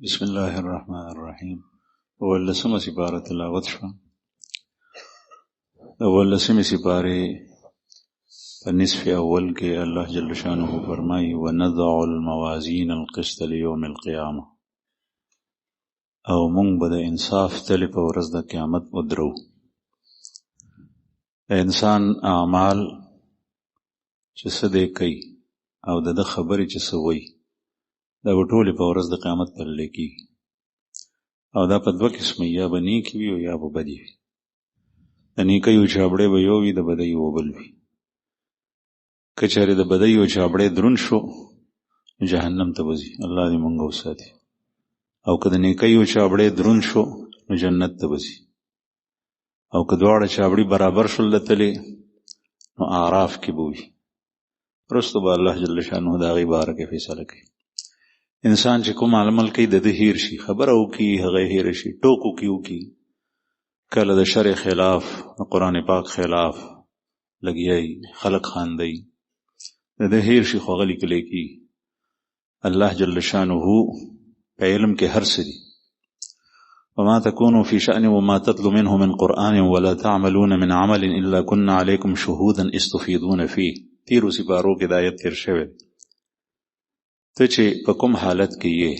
بسم الله الرحمن الرحیم. اولسمه سپاره تلاوت شوه. اولسمه سپاره په نصف اول کې الله جل شانه فرمایي ونضع الموازین القسط لیوم القیامه، او مونږ به د انصاف تلې په ورځ د قیامت ودرو. انسان اعمال چې څه دی کوي او د خبرې چې څه وایي دا به ټولې په ورځ د قیامت پللی کېږي، او دا په دوه قسمه، یا به نیکې وي او یا به بدې وي. د نیکیو چابړی به یو وي، د بدیو بل وي. که چېرې د بدیو چابړی دروند شو جهنم ته به ځي، الله دې مونږ وساتي. او که د نیکیو چابړی دروند شو نو جنت ته به ځي. او که دواړه چابړي برابر شول د تلې نو اعراف کې به وي. وروسته به الله جل شانه د هغې باره کې فیصله کوي. انسان چې کوم عمل کوي د ده هیر شي، خبره وکړي هغه هیر شي، ټوک وکړي کله د شرع خلاف د قرآن پاک خلاف لګیایي، خلق خاندي، د ده هیر شي، خو هغه لیکلی کېږي. الله جل شانه په علم کې هر څه دي. وما تكونوا في شأن وما تتلو منه من قرآن ولا تعملون من عمل إلا كنا عليكم شهودا إذ تفيضون فيه. تیرو سپارو کې د آیت تیر شوی. ته چې په کوم حالت کې یې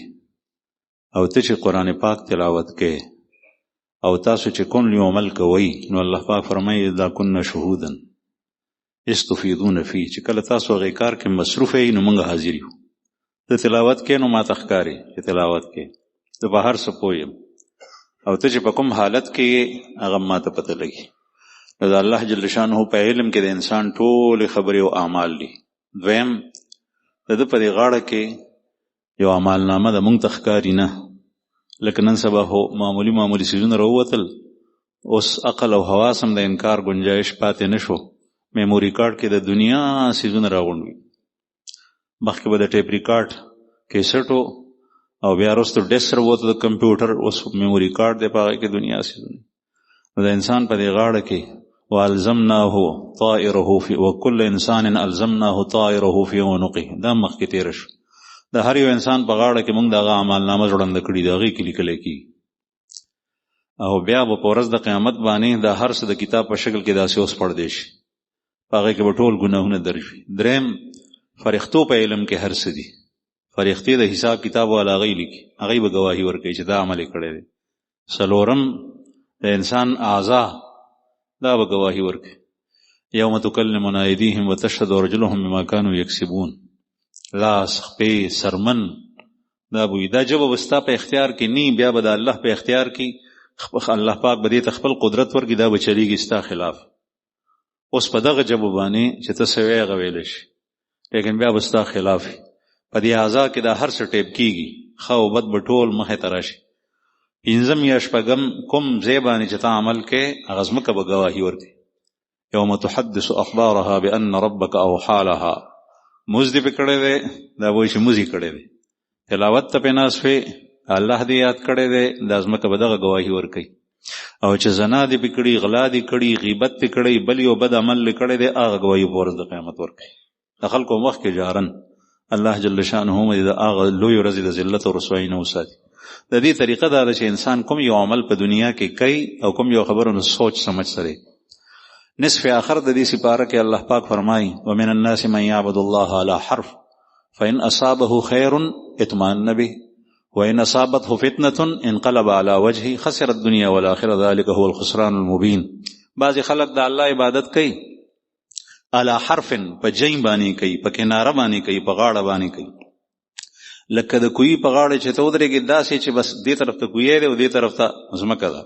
او ته چې قرآن پاک تلاوت کې او تاسو چې کوم عمل کوئ، نو الله پاک فرمایي اذا كنا شهودا اذ تفيضون فيه، چې کله تاسو هغې کار کې مصروف یې نو موږ حاضر یو. ته تلاوت کې نو ما ته ښکاري چې تلاوت کې زه په هر څه پوه یم، او ته چې په کوم حالت کې یې هغه ما ته پته لګي. نو د الله جل شانه په علم کې د انسان ټولې خبرې او اعمال دي. دویم د ده په دې غاړه کې یو عملنامه ده، موږ ته ښکاري نه. لکه نن سبا خو معمولي څیزونه راووتل، اوس عقل او حواس هم د انکار گنجایش پاتې نه شو. میموري کارډ کې د دنیا څیزونه راغونډ وي. مخکې به د ټیپ ریکارډ کیسټو او بیا وروسته ډیسک راووته د کمپیوټر، اوس میموري کارډ دی، په هغې کې دنیا څیزونه. نو د انسان په دې غاړه کې والزمناه طائره فی وکل انسان الزمناه طائره فی عنقه، دا مخکې تېره شو. د هر یو انسان په غاړه کې موږ د هغه عملنامه ځوړنده کړي، د هغې کې لیکلی کېږي. او بیا به په ورځ د قیامت باندې دا هر څه د کتاب په شکل کې داسې اوس پړدی شي، په هغې کې به ټول ګناهونه درج وي. دریم فرښتو په علم کې هر څه دي. فرښتې د حساب کتاب والا هغې لیکي، هغې به ګواهي ورکوي چې دا عمل یې کړی دی. څلورم د انسان اعضا، دا به ګواهي ورکوي. یوم تکلمنا ایدیهم وتشهد ارجلهم بما كانوا یکسبون. لاس، خپې، سرمن، دا به وي. دا ژبه به ستا په اختیار کې نی، بیا به د الله په اختیار کې الله پاک به دې ته خپل قدرت ورکړي، دا به چلیږي ستا خلاف. اوس په دغه ژبه باندې چې ته څه وایې هغه ویلی شي، لیکن بیا به ستا خلاف وي. په دې اعضا کې دا هر څه ټیپ کېږي، ښه او بد به ټول مخې ته راشي. پنځم یا شپږم کوم ځای باندې چې ته عمل کې هغه ځمکه به ګواهي ورکړي. یوم تحدث اخبارها بان ربک اوحی لها. موز دې پې کړی دی، دا به وایي چې موز یې کړی دی. تلاوت ته پې ناست وې، الله دې یاد کړی دی، دا ځمکه به دغه ګواهي ورکوي. او چې زنا دې پې کړي، غلا دې کړي، غیبت دې کړی، بل یو بد عمل دې کړی دی، هغه ګواهي په ورځ د قیامت ورکوي. د خلکو مخ کې جارن الله جل شانه هم د هغه لوی ورځې د ذلت او رسوایي نه وساتي. د دې طریقه دا ده چې انسان کوم یو عمل په دنیا کې کوي او کوم یو خبره نو سوچ سمجھ سره. نصف آخر د دې سپاره کې الله پاک فرمایي ومن الناس من يعبد الله على حرف فإن أصابه خير اطمأن به وإن أصابته فتنة انقلب على وجهه خسر الدنيا والآخرة ذلك هو الخسران المبين. بعض خلق د الله عبادت کوي على حرف، په جیم باندې کوي، په کناره باندې کوي، په غاړه باندې کوي. لکه د کوی په غاړه چې ته ودرېږې داسې چې بس دې طرف ته کوی دی او دې طرف ته ځمکه ده،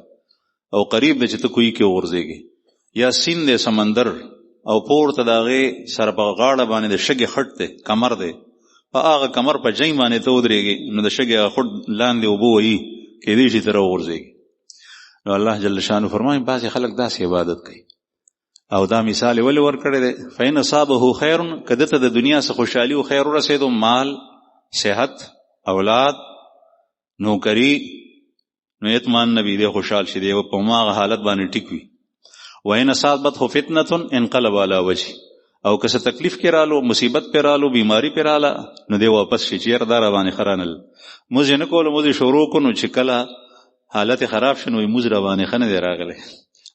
او قریب دی چې ته کوی کې وغورځېږې. یا سیند دی، سمندر، او پورته د هغې سره په غاړه باندې د شګې خټ دی، کمر دی، په هغه کمر په جیم باندې ته ودرېږې نو د شګې هغه خټ لاندې اوبه وهي، کیدای شي ته راوغورځېږې. نو الله جل شانه فرمایي بعضې خلک داسې عبادت کوي. او دا مثال یې ولې ورکړی دی؟ فإن أصابه خیر، که ده ته د دنیا څه خوشحالي او خیر ورسېدو، مال، صحت، اولاد، نوکری، نو اطمئن نبی دی خوشحال شي، دی په هماغه حالت باندې ټیک وي. وإن أصابته فتنة انقلب على وجهه، او که څه تکلیف کې رالو، مصیبت پې رالو، بیماری پې راله، نو دی واپس شي چې یاره دا راباندې ښه رانل. مونځ یې نه کولو، مونځ یې شروع کړو، نو چې کله حالت خراب شو نو مونځ راباندې ښه نه دی راغلی.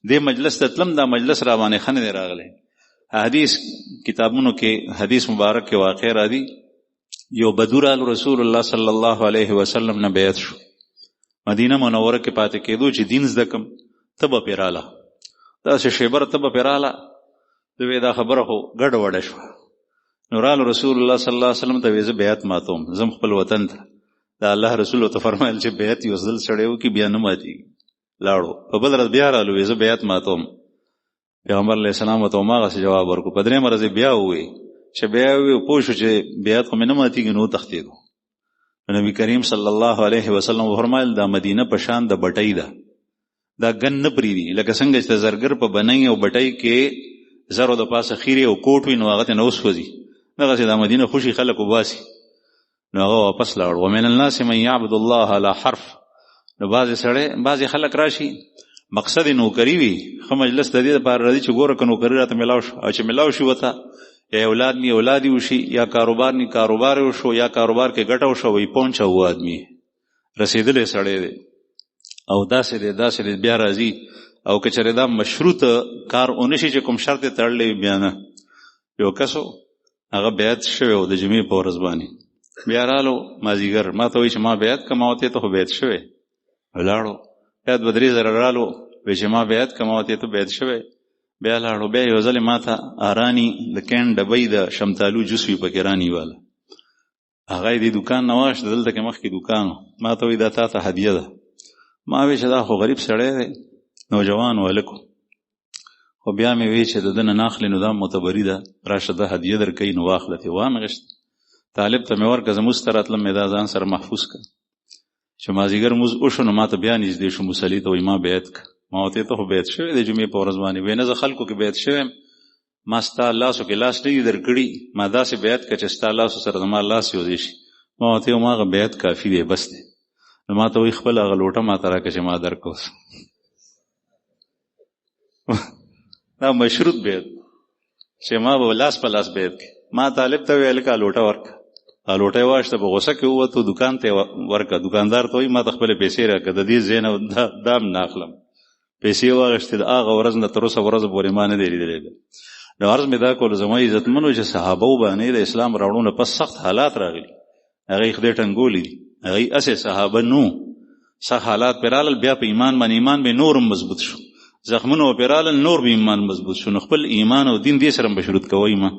دې مجلس ته تلم، دا مجلس راباندې ښه نه دی راغلی. حدیث کتابونو کې حدیث مبارک کې واقع را دي، یو بدو رالو، رسول الله صلی الله علیه وسلم نه بیعت شو. مدینه منوره کې پاتې کېدو چې دین زده کم، تبه پې راله، داسې شیبر تبه پې راله. دوی دا خبره خو ګډه وډه شوه. نو رالو رسول الله صلی الله علیه وسلم ته ویزه بیعت ماتوم، زم خپل وطن ته. دا الله رسول ته فرمایل چې بیعت یو ځل سړی وکړي بیا نه ماتېږي. لاړو، په بل ورځ بیا رالو، ویزه بیعت ماتوم. پیغمبر علیه السلام ورته هماغسې جواب ورکړو. په درېیمه ورځ بیا ووایي چې بیا ووایي پوه شو چې بیعت خو مې نه ماتېږي، نو وتښتېدو. نبی کریم صلی الله علیه وسلم وفرمایل دا مدینه په شان د بټۍ ده، دا ګن نه پرېږدي. لکه څنګه چې د زرګر په بنۍ او بټۍ کې زرو د پاسه خیرې او کوټ وي، نو هغه ته نه وسوځي، دغسې دا مدینه خوشي خلک وباسي. نو هغه واپس لاړ. ومن الناس من یعبد الله علی حرف. نو بعضې خلک راشي مقصد یې نوکري وي، ښه مجلس د دې دپاره راځي چې ګوره که نوکري راته میلاو شو، او چې میلاو شي ورته یا اولاد نی اولادی وشي، یا کاروبار نی کاروبار وشو، یا کاروبار کې ګټه وشو، وی پونچه و آدمی رسیدلی سړی دی او داسې دی داسې دی. بیا راځي او که چېرې دا مشروط کار اونشي چې کوم شرط یې تړلی وي، بیا نه. یو کسو هغه بیعت شوی و د جمعې په ورځ باندې، بیا رالو مازدیګر ما ته وایي چې ما بیعت کړه. ما ورته ته خو بیعت شوی. ولاړو بیا 2-3 زره رالو، وایي چې ما بیعت کړه. ما ورته ته بیعت شوی. بیا لاړو، بیا یو ځل ما ته ارانی د کین ډبۍ د شمتالو جوس وي پکې رانیواله. هغه یې د دوکان نه واخیسته، دلته کې مخکې دوکان و. ما ته وایي دا تا ته هدیه ده. ما وایي چې دا خو غریب سړی دی، نوجوان و هلک، خو بیا مې وایي چې د ده نه ناخلې نو دا معتبري ده، راشه ده هدیه در کوي نو واخله. ترې وانغېسته، طالب ته مې ورکړه. زه مونځ ته راتلم، مې دا ځان سره محفوظ کړه. چې مازدیګر مونځ وشو نو ما ته بیا نږدې شو مصلي ته، وایي ما بیعت کړه. ما ورته ته خو بیعت شوی د جمعې په ورځ باندې. وایي نه زه خلکو کې بیعت شوی یم، ما ستا لاسو کې لاس نه دي درکړي، ما داسې بیعت کړه چې ستا لاسو سره زما لاس یوځای شي. ما ورته ویم هغه بیعت کافي دی، بس دی. نو ما ته وایي خپله هغه لوټه ما ته راکړه چې ما درکړه. دا مشروط بیعت چې ما به لاس په لاس بیعت کړي. ما طالب ته ویل که لوټه ورکړه، لوټه یې واخیسته، په غوسه کې ووتو، دوکان ته یې ورکړه. دوکاندار ته وایي ما ته خپلې پیسې راکړه، د دې ځای نه دا هم نه اخلم. پیسې واخیستې، د هغه ورځ نه تر اوسه ورځ پورې ما نه دی لیدلی. نو عرض مې دا کولو زما عزتمنو چې صحابو باندې د اسلام راوړو نه پس سخت حالات راغلي، هغې خدای ټنګولي دي. هغې هسې صحابه نو سخت حالات پرې رالل، بیا په ایمان باندې ایمان به نورم مضبوط شو، زخمونه پرې رالل، نور به ایمان مضبوط شو. نو خپل ایمان او دین دې سره مشروط کوئ. ما